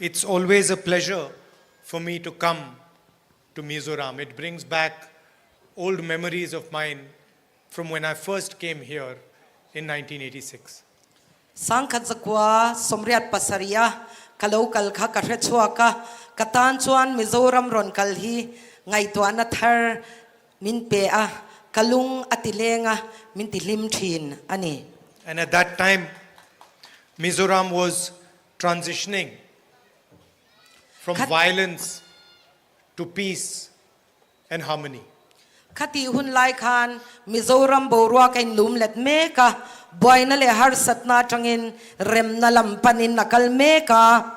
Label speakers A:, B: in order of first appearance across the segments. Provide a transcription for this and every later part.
A: It's always a pleasure for me to come to Mizoram. It brings back old memories of mine from when I first came here in 1986.
B: Sangkhat zakwa somriat pasaria kalau kalkha karechua ka katan chuan Mizoram ron kalhi ngai tuana thar min pe a kalung atilenga min tilim thin ani.
A: And at that time, Mizoram was transitioning from violence to peace and harmony.
B: Khati hun lai khan Mizoram borwa kain lum let me ka boina le har satna tangin rem na lampanin nakal me ka.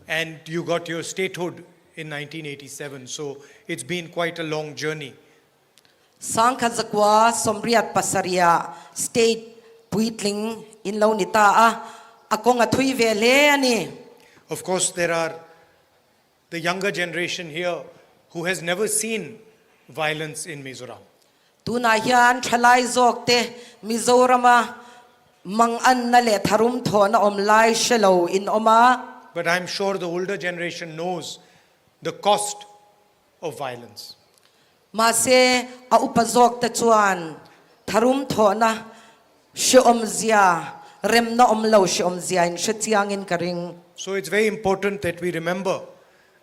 A: And you got your statehood in 1987, so it's been quite a long journey.
B: Sangkhat zakwa somriat pasaria state puitling in launita a akong athui vele ani.
A: Of course, there are the younger generation here who has never seen violence in Mizoram.
B: Tuna hian thalai zok te Mizorama mang an na le tharum thona om lai shelo in oma.
A: But I'm sure the older generation knows the cost of violence.
B: Ma se a upazok te chuan tharum thona she om zia rem na om lo she om zia in she chiang in karing.
A: So it's very important that we remember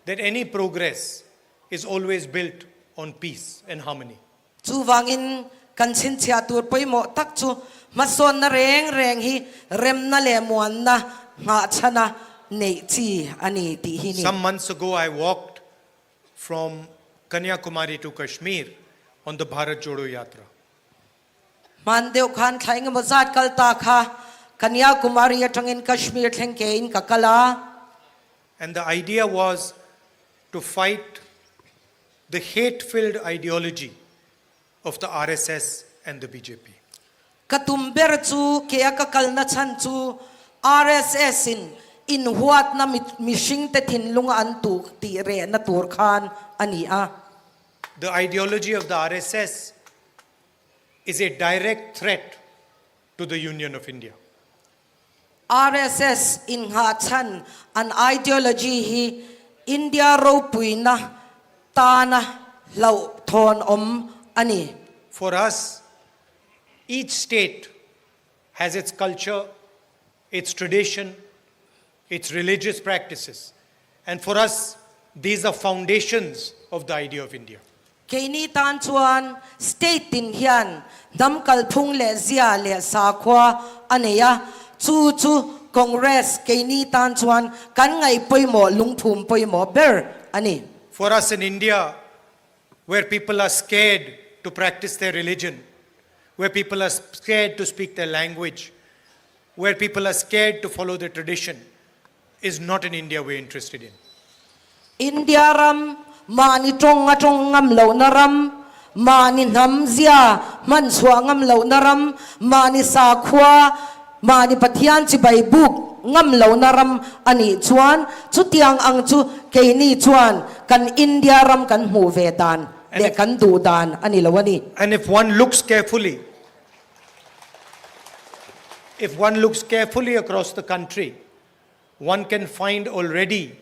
A: that any progress is always built on peace and harmony.
B: Chu wangin kan chin chia tur poi mo tak chu mason na reng hi rem na le muan na nga chana nei chi ani ti hi ni.
A: Some months ago, I walked from Kanyakumari to Kashmir on the Bharat Jodo Yatra.
B: Man deu khan thaing mo zat kal ta kha Kanyakumari atangin Kashmir thlengke in kakala.
A: And the idea was to fight the hate-filled ideology of the RSS and the BJP.
B: Katumber chu kaya kakal na chan chu RSS in huat na mishing te thinlunga an tu ti re na tur khan ani a.
A: The ideology of the RSS is a direct threat to the Union of India.
B: RSS in ha chan an ideology hi India ro puina tana lau thon om ani.
A: For us, each state has its culture, its tradition, its religious practices. And for us, these are foundations of the idea of India.
B: Keini tan chuan state tin hian dam kalphung le zia le sa khwa aneya chu Congress keini tan chuan kan ngai poimo lungthum poimo ber ani.
A: For us in India, where people are scared to practice their religion, where people are scared to speak their language, where people are scared to follow their tradition, is not an India we're interested in.
B: India ram mani ngam lo naram mani namzia man ngam lo naram mani sa khwa mani pathian chi bai buk ngam lo naram ani chuan chutiang ang chu keini chuan kan India ram kan hu ve dan le kan du dan ani lawani.
A: And if one looks carefully across the country, one can find already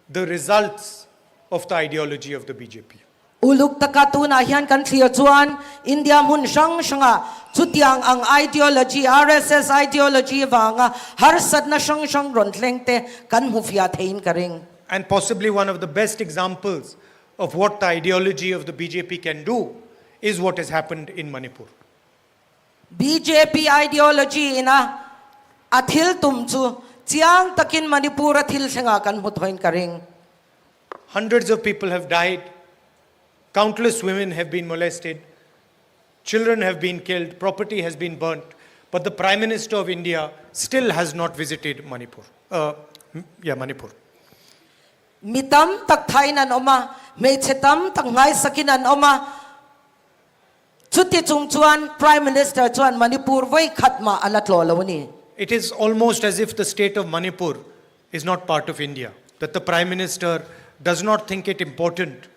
A: the results of the ideology of the BJP.
B: Uluk takatu na hian kan thlia chuan India mun sang sanga chutiang ang ideology RSS ideology wanga har sat na sang ron thlengte kan hu fia thein karing.
A: And possibly one of the best examples of what the ideology of the BJP can do is what has happened in Manipur.
B: BJP ideology ina athil tum chu chiang takin Manipur athil senga kan hu thoin karing.
A: Hundreds of people have died. Countless women have been molested. Children have been killed. Property has been burnt. But the Prime Minister of India still has not visited Manipur. Manipur.
B: Mitam tak thainan oma, may chetam tak ngai sakinan oma. Chuti chung chuan Prime Minister chuan Manipur voi khatma alatlo lawani.
A: It is almost as if the state of Manipur is not part of India. That the Prime Minister does not think it important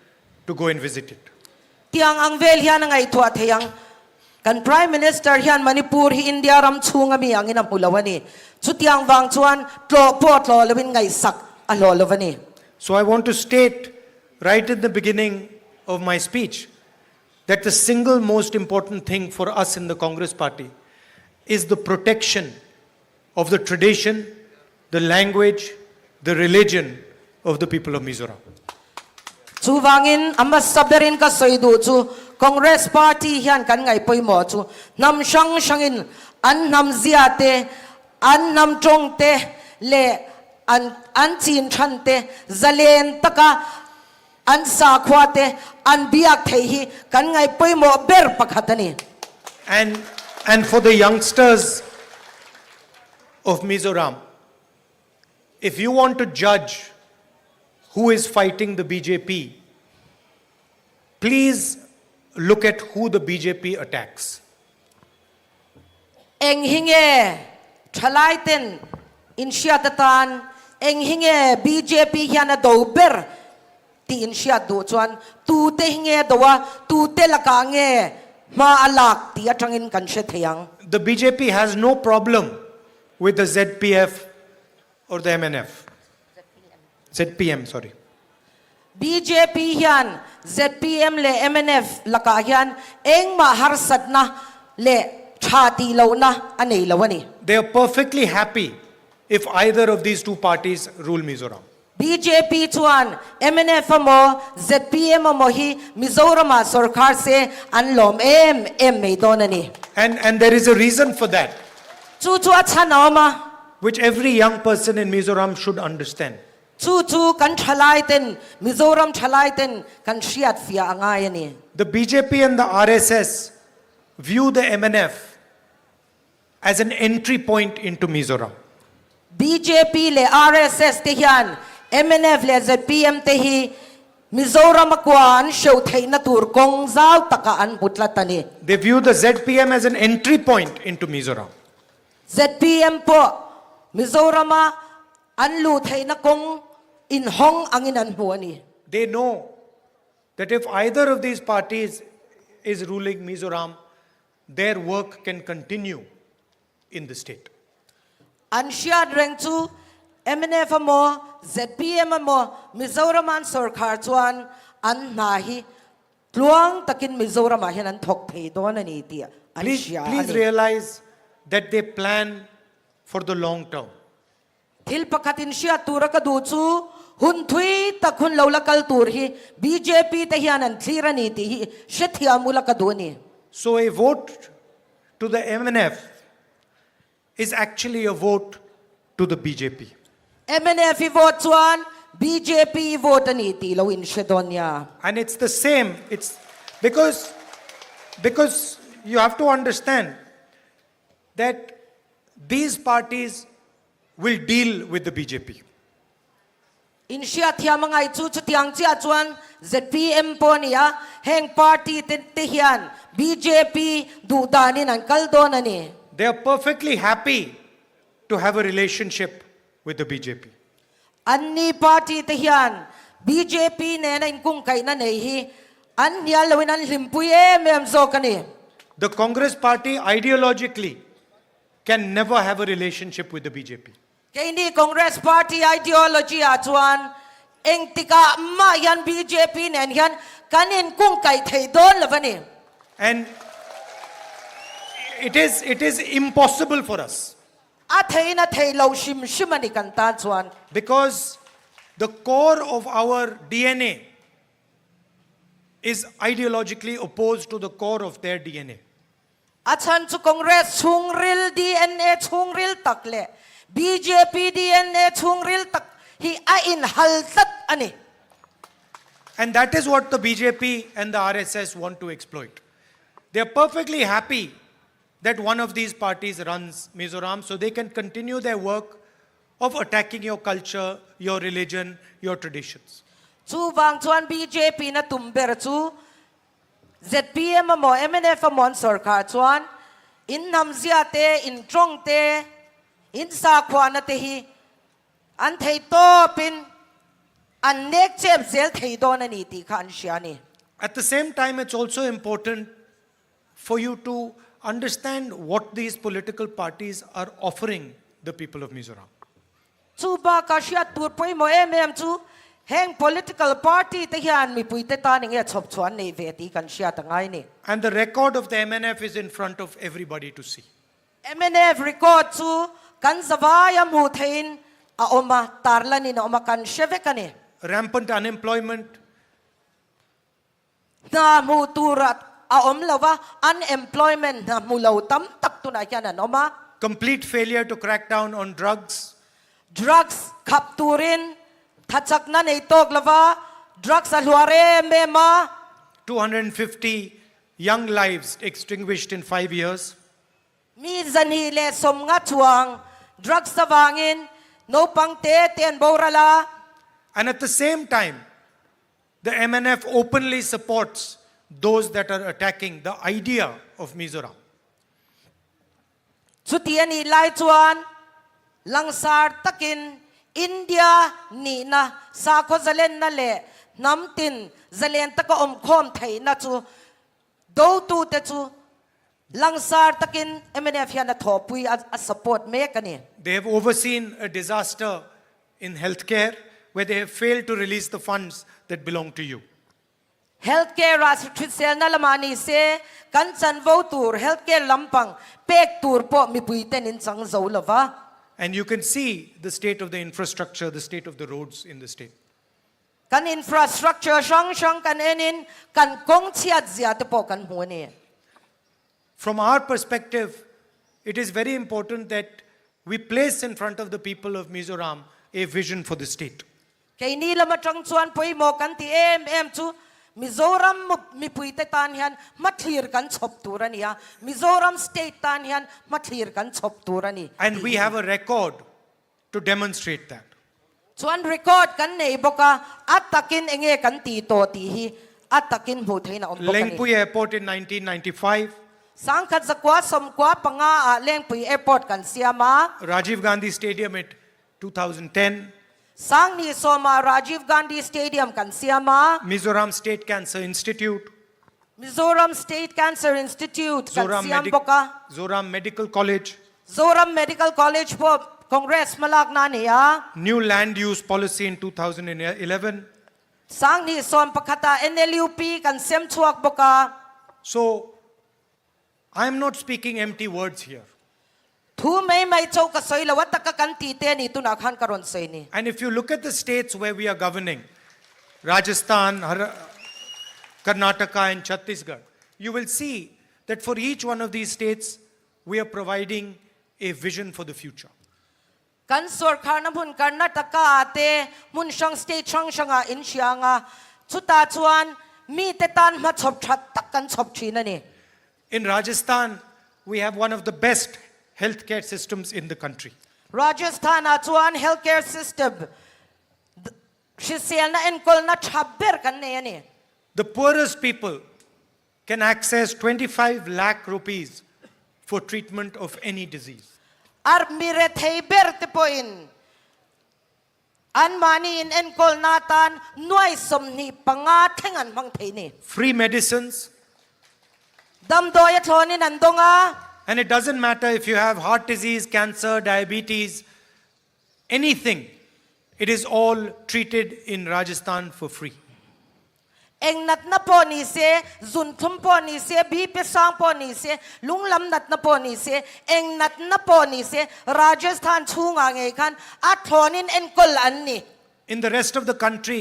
A: to go and visit it.
B: Tiang ang vel hian ngai thua theyang kan Prime Minister hian Manipur hi India ram chunga mi angin am hulawani. Chutiang wang chuan tlo po tlo lewin ngai sak alo lovani.
A: So I want to state right at the beginning of my speech that the single most important thing for us in the Congress party is the protection of the tradition, the language, the religion of the people of Mizoram.
B: Chu wangin ama saberin ka soidu chu Congress party hian kan ngai poi mo chu nam sang sangin an nam zia te an nam tong te le an chin than te zalen taka an sa khwa te an biak thei hi kan ngai poi mo ber pakhatani.
A: And for the youngsters of Mizoram, if you want to judge who is fighting the BJP, please look at who the BJP attacks.
B: Eng hinge thalai ten insia tatan eng hinge BJP hian do ber ti insia do chuan tu te hinge dowa tu te laka nge ma alak ti atangin kan she theyang.
A: The BJP has no problem with the ZPF or the MNF. ZPM, sorry.
B: BJP hian ZPM le MNF laka hian eng ma harsat na le thati lo na anei lawani.
A: They are perfectly happy if either of these two parties rule Mizoram.
B: BJP chuan MNF mo ZPM mo hi Mizoram a sarkar se anlom em me donani.
A: And there is a reason for that,
B: Chu chu achana ma
A: which every young person in Mizoram should understand.
B: chu kan thalai ten Mizoram thalai ten kan shiat fia angai ani.
A: The BJP and the RSS view the MNF as an entry point into Mizoram.
B: BJP le RSS te hian MNF le ZPM te hi Mizoram akwan show thei na tur kong zau taka an putlatani.
A: They view the ZPM as an entry point into Mizoram.
B: ZPM po Mizorama an lu thei na kong in hong angin an huani.
A: They know that if either of these parties is ruling Mizoram, their work can continue in the state.
B: An shiad reng chu MNF mo ZPM mo Mizoram an sarkar chuan an nahi tluang takin Mizoram a hian an thok thei don ani tia. An shia
A: Please
B: ani.
A: realize that they plan for the long term.
B: Thil pakatin siya tura ka du chu hun thui takhun lolakal tur hi BJP te hian an thlira ni ti hi shethia mula ka du ni.
A: So a vote to the MNF is actually a vote to the BJP.
B: MNF I vote chuan BJP I vote ani ti lo in shedonya.
A: And it's the same. It's because you have to understand that these parties will deal with the BJP.
B: In siya thia mangai chu chu tiang chia chuan ZPM po niya heng party te hian BJP du danin an kaldon ani.
A: They are perfectly happy to have a relationship with the BJP.
B: Anni party te hian BJP ne na inkung kai na nei hi an hian lawin an limpuye mem zo kani.
A: The Congress party ideologically can never have a relationship with the BJP.
B: Kay ni Congress party ideology a chuan eng tika ma yan BJP nen hian kanin kung kai thei don lavani.
A: And it is impossible for us
B: A thei na thei lo shim shimani kan ta chuan.
A: because the core of our DNA is ideologically opposed to the core of their DNA.
B: Achan chu Congress chungril DNA chungril takle BJP DNA chungril tak hi a in haltat ani.
A: And that is what the BJP and the RSS want to exploit. They are perfectly happy that one of these parties runs Mizoram so they can continue their work of attacking your culture, your religion, your traditions.
B: Chu wang chuan BJP na tumber chu ZPM mo MNF mo sarkar chuan in namzia te in trong te in sa khwana te hi an thei to pin an nek chep zel thei don ani ti khan shiani.
A: At the same time, it's also important for you to understand what these political parties are offering the people of Mizoram.
B: chu ba ka sia tur poi mo em chu heng political party te hian mi pui te ta ni nge chop chuan nei ve ti kan sia ta ngai ni
A: And the record of the MNF is in front of everybody to see.
B: MNF record chu kan zawaya mu thein a oma tarlani na oma kan sheve kani
A: Rampant unemployment,
B: na mu turat a om lawa unemployment na mu lo tam tak tu na yan oma
A: complete failure to crack down on drugs,
B: drugs kapturin thachak na nei tok lawa drugs alware mema
A: 250 young lives extinguished in 5 years.
B: mi zanhi le som nga chuang drugs sawangin no pangte ten borala
A: And at the same time, the MNF openly supports those that are attacking the idea of Mizoram.
B: chutiani lai chuan langsar takin India ni na sa ko zalen na le namtin zalen taka khom thai na chu do tu te chu langsar takin MNF ya na thopui a support me kani
A: They have overseen a disaster in healthcare where they have failed to release the funds that belong to you.
B: healthcare as trisel na lamani se kanchan votur healthcare lampang pek tur po mi puiten in chang zo lova
A: And you can see the state of the infrastructure, the state of the roads in the state.
B: kan infrastructure shang kan enin kan kong chiat zia te po kan hu ni
A: From our perspective, it is very important that we place in front of the people of Mizoram a vision for the state.
B: kay ni lama chang chuan poi mo kan ti em chu Mizoram mi puite tan hian mathlir kan chop turania Mizoram state tan hian mathlir kan chop turani
A: And we have a record to demonstrate that.
B: chuan record kan nei boka atakin enge kan ti to ti hi atakin mu theina om boka ni
A: Lengpui Airport in 1995,
B: sangkhat zakwa somkwa panga a lengpui airport kan siama
A: Rajiv Gandhi Stadium at 2010,
B: sang ni soma Rajiv Gandhi Stadium kan siama
A: Mizoram State Cancer Institute,
B: Mizoram State Cancer Institute kan siam boka
A: Zoram Medical College,
B: Zoram Medical College po Congress malak na niya
A: new land use policy in 2011.
B: sang ni som pakata NLUP kan sem chuak boka
A: So, I am not speaking empty words here.
B: thu mai chau ka soila wataka kan ti te ni tu na khan karon sei ni
A: And if you look at the states where we are governing, Rajasthan, Karnataka and Chhattisgarh, you will see that for each one of these states, we are providing a vision for the future.
B: kan sarkar na mun Karnataka ate mun shang state shanga in sianga chuta chuan mi te tan ma chop that tak kan chop thina ni
A: In Rajasthan, we have one of the best healthcare systems in the country.
B: Rajasthan a chuan healthcare system shisel na enkol na thabber kan ne ani
A: The poorest people can access 25 lakh rupees for treatment of any disease.
B: ar mire theiber te poin an mani in enkol natan nuai somni panga thengan mang theini
A: Free medicines,
B: dam doya thoni nandonga
A: and it doesn't matter if you have heart disease, cancer, diabetes, anything. It is all treated in Rajasthan for free.
B: eng nat na po ni se zun thum po ni se bi pe sang po ni se lunglam nat na po ni se eng nat na po ni se Rajasthan chunga nge khan a thonin enkol an ni
A: In the rest of the country,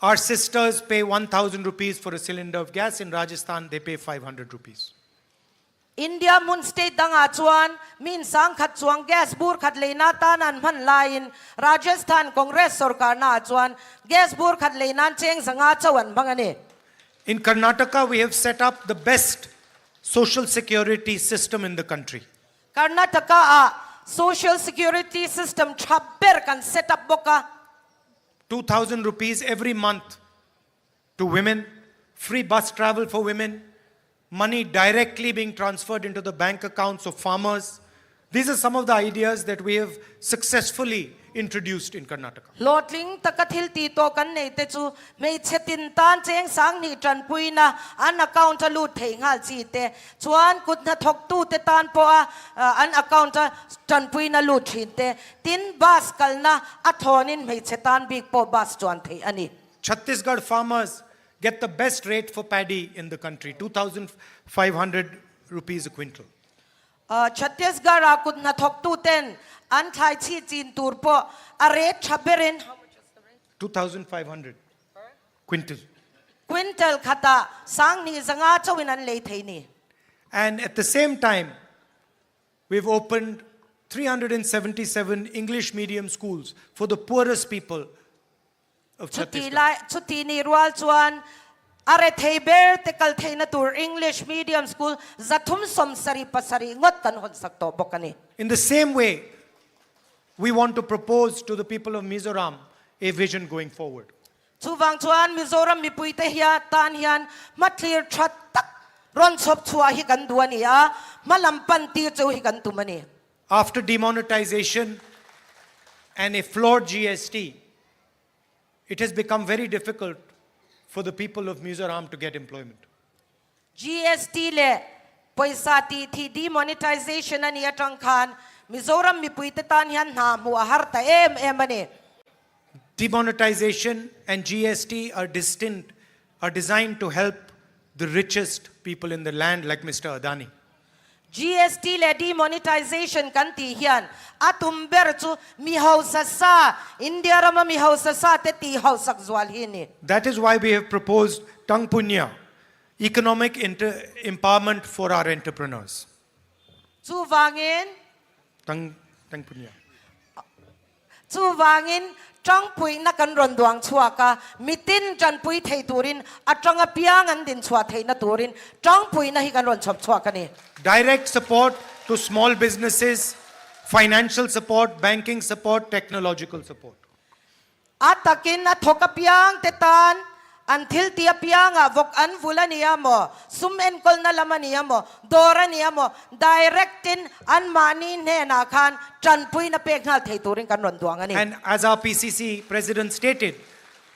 A: our sisters pay 1,000 rupees for a cylinder of gas. In Rajasthan, they pay 500 rupees.
B: India mun state danga chuan min sang khat chuang gas bur khat leina ta nan man lain Rajasthan Congress sarkar na chuan gas bur khat leina cheng sanga chawan bangani
A: In Karnataka, we have set up the best social security system in the country.
B: Karnataka a social security system thabber kan set up boka
A: 2,000 rupees every month to women, free bus travel for women, money directly being transferred into the bank accounts of farmers, These are some of the ideas that we have successfully introduced in Karnataka.
B: Lotling takathil tito kan nei te chu mei chetin tan cheng sang ni tran pui na an account lu thei ngal chi te chuan kut na thok tu te tan po an account tran pui na lu thin te tin bas kal na a thonin mei chetan big po bas chuan thei ani.
A: Chhattisgarh farmers get the best rate for paddy in the country, 2,500 rupees a quintal.
B: Chhattisgarh kut na thok tu ten an thai chi chin tur po a rate chaberin
A: 2,500 quintal.
B: quintal khata sang ni zanga chawin an lei thei ni.
A: And at the same time, we've opened 377 English medium schools for the poorest people of Chhattisgarh.
B: Chuti ni rual chuan are thei ber te kal thei na tur English medium school zathum som sari pasari ngot kan hon sak to bokani.
A: In the same way, we want to propose to the people of Mizoram a vision going forward.
B: Chuwang chuan Mizoram mi pui te hia tan hian matlir that tak ron chop chua hi kan duani a malampan ti chu hi kan tumani.
A: After demonetization and a flawed GST, it has become very difficult for the people of Mizoram to get employment.
B: GST le paisa ti thi demonetization ani atang khan Mizoram mi pui te tan hian na mu a har ta em ani.
A: Demonetization and GST are designed to help the richest people in the land like Mr. Adani.
B: GST le demonetization kan ti hian atum ber chu mi hausa sa India rama mi hausa sa te ti hausak zwal hi ni.
A: That is why we have proposed Tang Punya, economic empowerment for our entrepreneurs.
B: Chu wangin
A: Tang Punya.
B: chu wangin tang pui na kan ron duang chua ka mitin jan pui thei turin atanga piang an din chua thei na turin tang pui na hi kan ron chop chua ka ni.
A: Direct support to small businesses, financial support, banking support, technological support.
B: Atakin na thoka piang te tan until tia piang vok an vula niya mo sum en kol na laman niya mo dora niya mo directin an mani ne na khan tran pui na pek ngal thei turin kan ron duang ani.
A: And as our PCC president stated,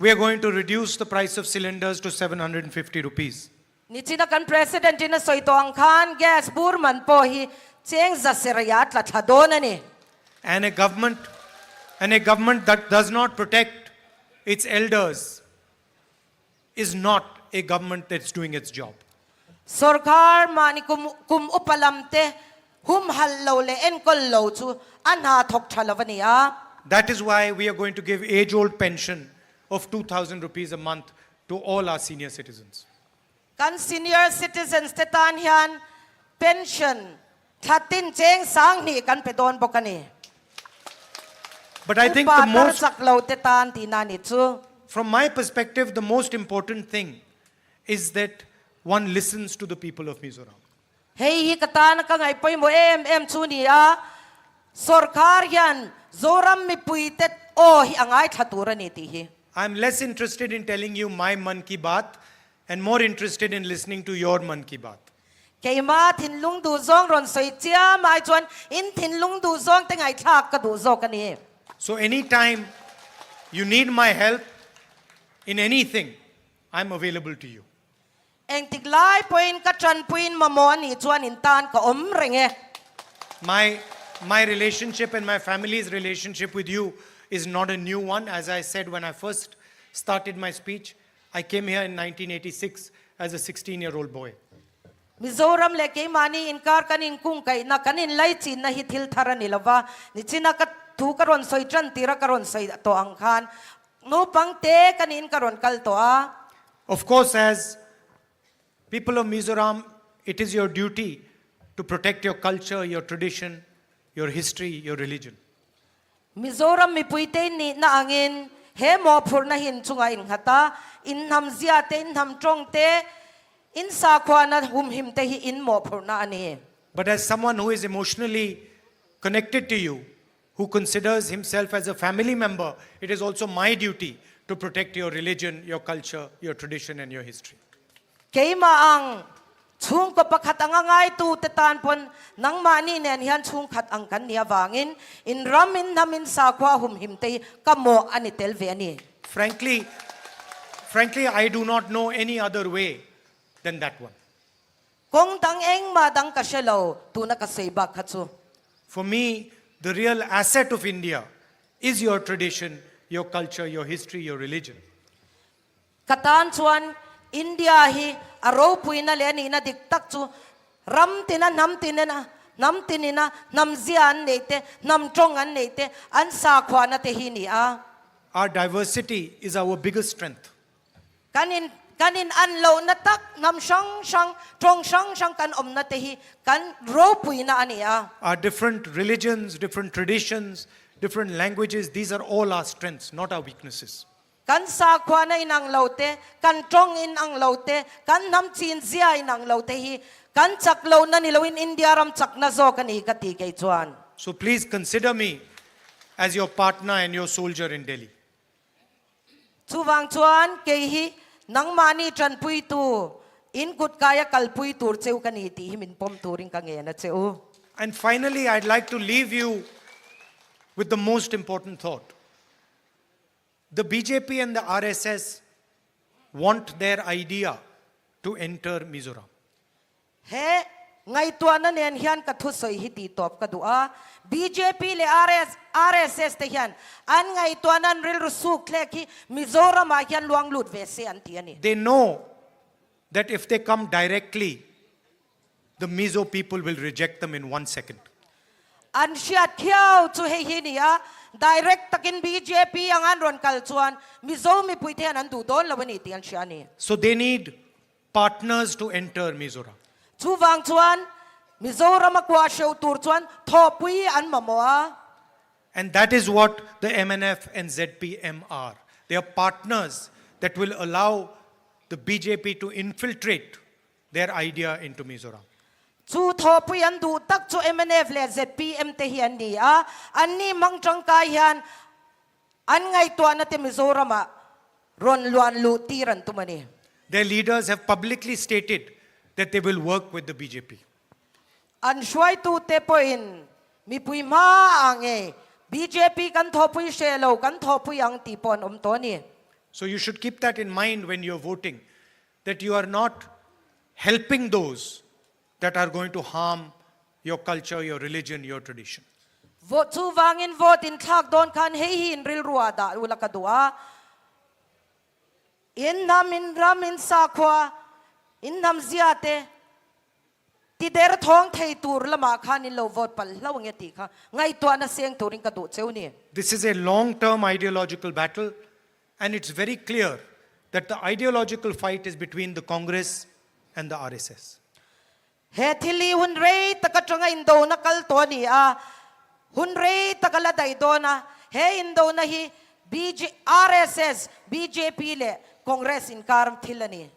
A: we are going to reduce the price of cylinders to 750 rupees.
B: Ni china kan president ina soito ang khan gas burman po hi cheng zasirayat la thadon ani.
A: And a government that does not protect its elders is not a government that's doing its job.
B: Sarkar mani kum upalamte hum hallo le en kol lo chu anha thok thalavania.
A: That is why we are going to give age-old pension of 2,000 rupees a month to all our senior citizens.
B: Kan senior citizens te tan hian pension thatin cheng sang ni kan pedon bokani.
A: But I think the most,
B: saklo te tan tinani chu.
A: from my perspective, the most important thing is that one listens to the people of Mizoram.
B: Hey hi katana ka ngai poi mo em chu ni a sarkar hian zoram mi puitet o hi angai thatura ni ti hi.
A: I'm less interested in telling you my Man Ki Baat and more interested in listening to your Man Ki Baat.
B: Keima thin lung du zong ron soi chia mai chuan in thin lung du zong te ngai thak ka du zo ka ni.
A: So anytime you need my help in anything, I'm available to you.
B: Eng tiglai poin ka tran puin mamon ni chuan in tan ka om renge.
A: My relationship and my family's relationship with you is not a new one. As I said when I first started my speech, I came here in 1986 as a 16-year-old boy.
B: Mizoram le ke mani inkar kanin kung kai na kanin lai chin na hithil thara nilava ni china ka thu karon soi tran tira karon soi to ang khan no pang te kanin karon kal to a.
A: Of course, as people of Mizoram, it is your duty to protect your culture, your tradition, your history, your religion.
B: Mizoram mi puite ni na angin he mo phur na hin chunga in hata in ham zia te in ham trong te in sa khwa na hum him te hi in mo phur na ani.
A: But as someone who is emotionally connected to you, who considers himself as a family member, it is also my duty to protect your religion, your culture, your tradition, and your history.
B: Keima ang chung ko pakhat ang angay tu te tan pon nang mani nen hian chung khat ang kan nia wangin in ramin namin sa kwa hum himte kamo ani tel ve ani.
A: Frankly, I do not know any other way than that one.
B: Kung tang eng madang kasyalo tu na kaseba khatsu.
A: For me, the real asset of India is your tradition, your culture, your history, your religion.
B: Katan chuan India hi aro puina le ni na diktak chu ram tina nam tinena nam tinina nam zian neite nam tongan neite an sa khwa na te hi ni a.
A: Our diversity is our biggest strength.
B: Kanin an lo na tak nam shang shang tong shang shang kan om na te hi kan ro puina ani a.
A: Our different religions, different traditions, different languages, these are all our strengths, not our weaknesses.
B: Kan sa khwa na inang lote, kan tong in ang lote, kan nam chin zia inang lote hi, kan chak lo na nilawin India ram chak na zo kan ikati kay chuan.
A: So please consider me as your partner and your soldier in Delhi.
B: Chuwang chuan kay hi nang mani tran pui tu in kut kaya kalpui tur cheu kaniti himin pom turing kange na cheu.
A: And finally, I'd like to leave you with the most important thought. The BJP and the RSS want their idea to enter Mizoram.
B: He ngai tuan na nen hian ka thu soi hi ti top ka dua BJP le RSS te hian an ngai tuan an ril rusuk le ki Mizoram a hian luang lut ve se an ti ani.
A: They know that if they come directly, the Mizo people will reject them in 1 second.
B: An siat khiao chu hei hi ni a direct takin BJP ang an ron kal chuan Mizo mi puite an du don lawani ti an sia ni.
A: So they need partners to enter Mizoram.
B: Chu wang chuan Mizoram akwa show tur chuan thopui an mamoa.
A: And that is what the MNF and ZPM are. They are partners that will allow the BJP to infiltrate their idea into Mizoram.
B: Chu thopui an du tak chu MNF le ZPM te hian ni a an ni mang tang kai hian an ngai tuan na te Mizoram a ron luan lu tiran tumani.
A: Their leaders have publicly stated that they will work with the BJP.
B: An shuai tu te po in mi pui ma ange BJP kan thopui shelo kan thopui ang tipon to ni.
A: So you should keep that in mind when you're voting, that you are not helping those that are going to harm your culture, your religion, your tradition.
B: Vote chu wangin vote in thak don kan hei hin ril ruada ula kadua. In namin ramin sa khwa in nam ziate ti der thong thei tur lama khanin lo vote pal lo nge ti kha ngai to na seng turing ka du cheu ni.
A: This is a long-term ideological battle, and it's very clear that the ideological fight is between the Congress and the RSS.
B: He thili hun rei takatanga indo na kal to ni a hun rei takala dai do na he indo na hi RSS BJP le Congress in karam thilani.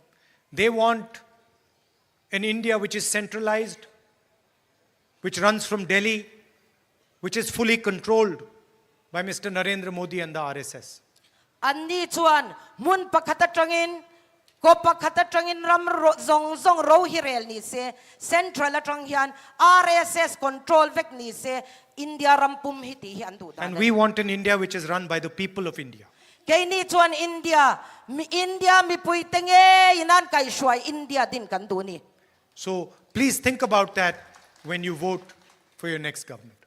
A: They want an India which is centralized, which runs from Delhi, which is fully controlled by Mr. Narendra Modi and the RSS.
B: Andi chuan mun pakhatatangin ko pakhatatangin ram zong ro hirel ni se central atang hian RSS control vek ni se India rampum hiti hian du da.
A: And we want an India which is run by the people of India.
B: Kay ni chuan India mi pui tenge inan kai shwai India din kan du ni.
A: So please think about that when you vote for your next government.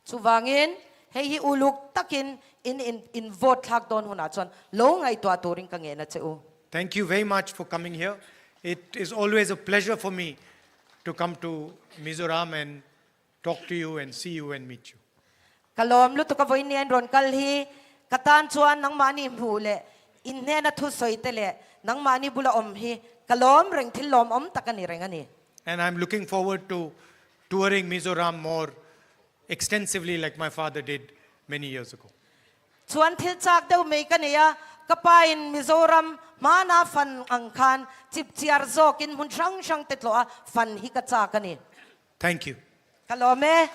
B: Chuwangin hei hi uluk takin in vote thak don huna chuan lo ngai to turing ka nge na cheu.
A: Thank you very much for coming here. It is always a pleasure for me to come to Mizoram and talk to you and see you and meet you.
B: Kalom lu to ka voin nian ron kal hi katan chuan nang mani hule in ne na thu soitele nang mani bula om hi kalom reng thil lom om takani rengani.
A: And I'm looking forward to touring Mizoram more extensively like my father did many years ago.
B: Chuan thil chak deu me kania kapain Mizoram mana fan angkhan chip chiar zokin mun sang sang tetlo a fan hi ka chakani.
A: Thank you.
B: Kalome